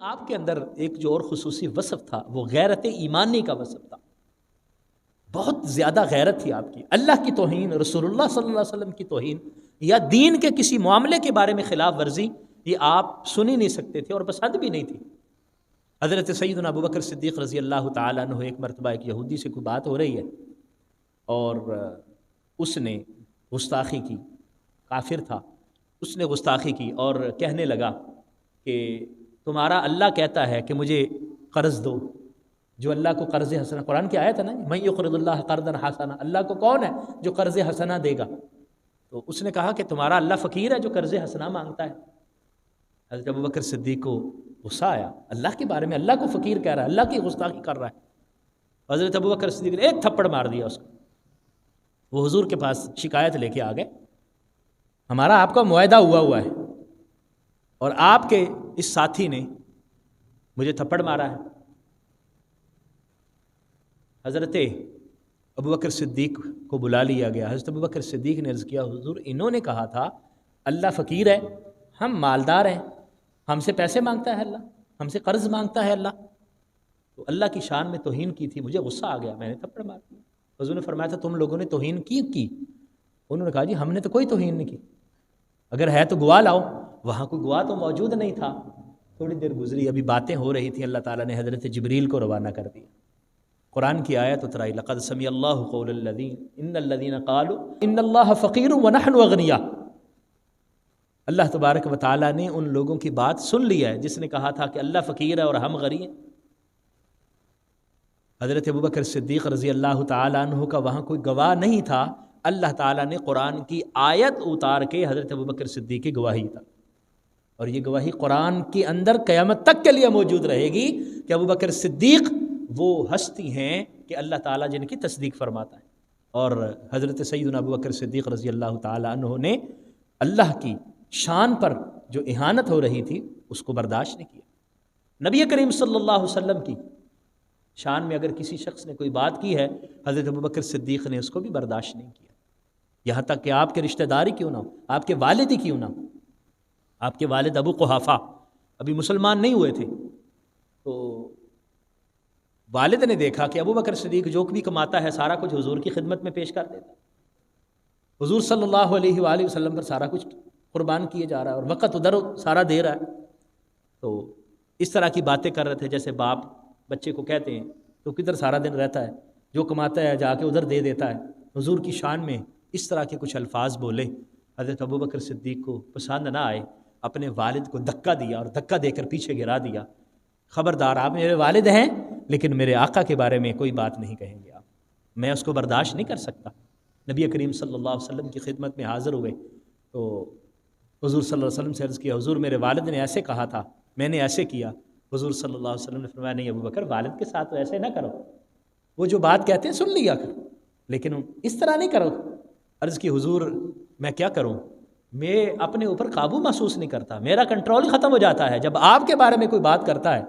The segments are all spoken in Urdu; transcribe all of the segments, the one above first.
آپ کے اندر ایک جو اور خصوصی وصف تھا وہ غیرت ایمانی کا وصف تھا. بہت زیادہ غیرت تھی آپ کی. اللہ کی توہین، رسول اللہ صلی اللہ علیہ وسلم کی توہین یا دین کے کسی معاملے کے بارے میں خلاف ورزی، یہ آپ سن ہی نہیں سکتے تھے اور پسند بھی نہیں تھی. حضرت سیدنا ابوبکر صدیق رضی اللہ تعالیٰ عنہ ایک مرتبہ ایک یہودی سے کوئی بات ہو رہی ہے اور اس نے گستاخی کی، کافر تھا، اس نے گستاخی کی اور کہنے لگا کہ تمہارا اللہ کہتا ہے کہ مجھے قرض دو. جو اللہ کو قرض حسنہ، قرآن کی آیت ہے نا، من یقرض اللہ قرضا حسنا، اللہ کو کون ہے جو قرض حسنہ دے گا؟ تو اس نے کہا کہ تمہارا اللہ فقیر ہے جو قرض حسنہ مانگتا ہے. حضرت ابوبکر صدیق کو غصہ آیا، اللہ کے بارے میں اللہ کو فقیر کہہ رہا ہے، اللہ کی گستاخی کر رہا ہے. حضرت ابوبکر صدیق نے ایک تھپڑ مار دیا اس کو. وہ حضور کے پاس شکایت لے کے آ گئے، ہمارا آپ کا معاہدہ ہوا ہے اور آپ کے اس ساتھی نے مجھے تھپڑ مارا ہے. حضرت ابوبکر صدیق کو بلا لیا گیا. حضرت ابوبکر صدیق نے عرض کیا، حضور انہوں نے کہا تھا اللہ فقیر ہے، ہم مالدار ہیں، ہم سے پیسے مانگتا ہے اللہ، ہم سے قرض مانگتا ہے اللہ. تو اللہ کی شان میں توہین کی تھی، مجھے غصہ آ گیا، میں نے تھپڑ مار دیا. حضور نے فرمایا تھا تم لوگوں نے توہین کی؟ انہوں نے کہا جی ہم نے تو کوئی توہین نہیں کی، اگر ہے تو گواہ لاؤ. وہاں کوئی گواہ تو موجود نہیں تھا. تھوڑی دیر گزری، ابھی باتیں ہو رہی تھیں، اللہ تعالیٰ نے حضرت جبریل کو روانہ کر دیا. قرآن کی آیت اترائی، لقد سمع اللہ قول الذین ان الذین قالوا ان اللہ فقیر ونحن اغنیاء. اللہ تبارک و تعالیٰ نے ان لوگوں کی بات سن لی ہے جس نے کہا تھا کہ اللہ فقیر ہے اور ہم غنی ہیں. حضرت ابوبکر صدیق رضی اللہ تعالیٰ عنہ کا وہاں کوئی گواہ نہیں تھا. اللہ تعالیٰ نے قرآن کی آیت اتار کے حضرت ابوبکر صدیق کی گواہی تھا، اور یہ گواہی قرآن کے اندر قیامت تک کے لیے موجود رہے گی کہ ابوبکر صدیق وہ ہستی ہیں کہ اللہ تعالیٰ جن کی تصدیق فرماتا ہے. اور حضرت سیدنا ابوبکر صدیق رضی اللہ تعالیٰ عنہ نے اللہ کی شان پر جو اہانت ہو رہی تھی اس کو برداشت نہیں کیا. نبی کریم صلی اللہ علیہ وسلم کی شان میں اگر کسی شخص نے کوئی بات کی ہے، حضرت ابوبکر صدیق نے اس کو بھی برداشت نہیں کیا. یہاں تک کہ آپ کے رشتہ داری کیوں نہ ہو، آپ کے والد ہی کیوں نہ ہو. آپ کے والد ابو قحافہ ابھی مسلمان نہیں ہوئے تھے، تو والد نے دیکھا کہ ابوبکر صدیق جو بھی کماتا ہے سارا کچھ حضور کی خدمت میں پیش کر دیتا ہے، حضور صلی اللہ علیہ وآلہ وسلم پر سارا کچھ قربان کیے جا رہا ہے اور وقت ادھر سارا دے رہا ہے. تو اس طرح کی باتیں کر رہے تھے جیسے باپ بچے کو کہتے ہیں تو کدھر سارا دن رہتا ہے، جو کماتا ہے جا کے ادھر دے دیتا ہے. حضور کی شان میں اس طرح کے کچھ الفاظ بولے. حضرت ابوبکر صدیق کو پسند نہ آئے، اپنے والد کو دھکا دیا اور دھکا دے کر پیچھے گرا دیا. خبردار، آپ میرے والد ہیں لیکن میرے آقا کے بارے میں کوئی بات نہیں کہیں گے آپ، میں اس کو برداشت نہیں کر سکتا. نبی کریم صلی اللہ علیہ وسلم کی خدمت میں حاضر ہوئے تو حضور صلی اللہ علیہ وسلم سے عرض کیا، حضور میرے والد نے ایسے کہا تھا، میں نے ایسے کیا. حضور صلی اللہ علیہ وسلم نے فرمایا نہیں ابوبکر، والد کے ساتھ تو ایسے نہ کرو، وہ جو بات کہتے ہیں سن لیا کرو لیکن اس طرح نہیں کرو. عرض کی حضور میں کیا کروں، میں اپنے اوپر قابو محسوس نہیں کرتا، میرا کنٹرول ختم ہو جاتا ہے جب آپ کے بارے میں کوئی بات کرتا ہے.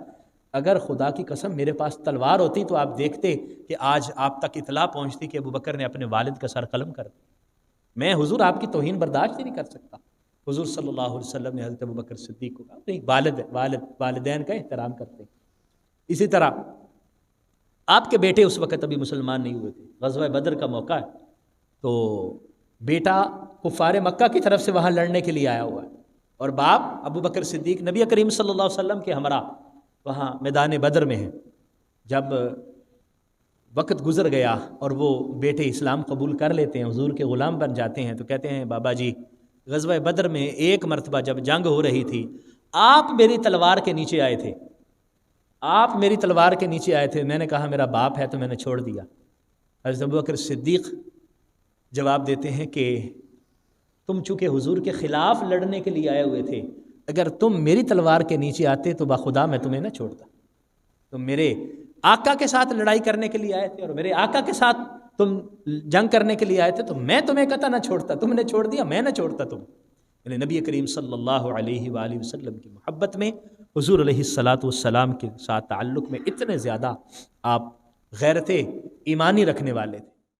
اگر خدا کی قسم میرے پاس تلوار ہوتی تو آپ دیکھتے کہ آج آپ تک اطلاع پہنچتی کہ ابوبکر نے اپنے والد کا سر قلم کر دیا. میں حضور آپ کی توہین برداشت ہی نہیں کر سکتا. حضور صلی اللہ علیہ وسلم نے حضرت ابوبکر صدیق کو کہا نہیں، والدین کا احترام کرتے ہیں. اسی طرح آپ کے بیٹے اس وقت ابھی مسلمان نہیں ہوئے تھے، غزوہ بدر کا موقع ہے، تو بیٹا کفار مکہ کی طرف سے وہاں لڑنے کے لیے آیا ہوا ہے اور باپ ابوبکر صدیق نبی کریم صلی اللہ علیہ وسلم کے ہمراہ وہاں میدان بدر میں ہیں. جب وقت گزر گیا اور وہ بیٹے اسلام قبول کر لیتے ہیں، حضور کے غلام بن جاتے ہیں، تو کہتے ہیں بابا جی غزوہ بدر میں ایک مرتبہ جب جنگ ہو رہی تھی آپ میری تلوار کے نیچے آئے تھے، آپ میری تلوار کے نیچے آئے تھے، میں نے کہا میرا باپ ہے تو میں نے چھوڑ دیا. حضرت ابوبکر صدیق جواب دیتے ہیں کہ تم چونکہ حضور کے خلاف لڑنے کے لیے آئے ہوئے تھے، اگر تم میری تلوار کے نیچے آتے تو بخدا میں تمہیں نہ چھوڑتا. تم میرے آقا کے ساتھ لڑائی کرنے کے لیے آئے تھے اور میرے آقا کے ساتھ تم جنگ کرنے کے لیے آئے تھے تو میں تمہیں قطع نہ چھوڑتا، تم نے چھوڑ دیا، میں نہ چھوڑتا تم. یعنی نبی کریم صلی اللہ علیہ وآلہ وسلم کی محبت میں حضور علیہ الصلاۃ والسلام کے ساتھ تعلق میں اتنے زیادہ آپ غیرت ایمانی رکھنے والے تھے.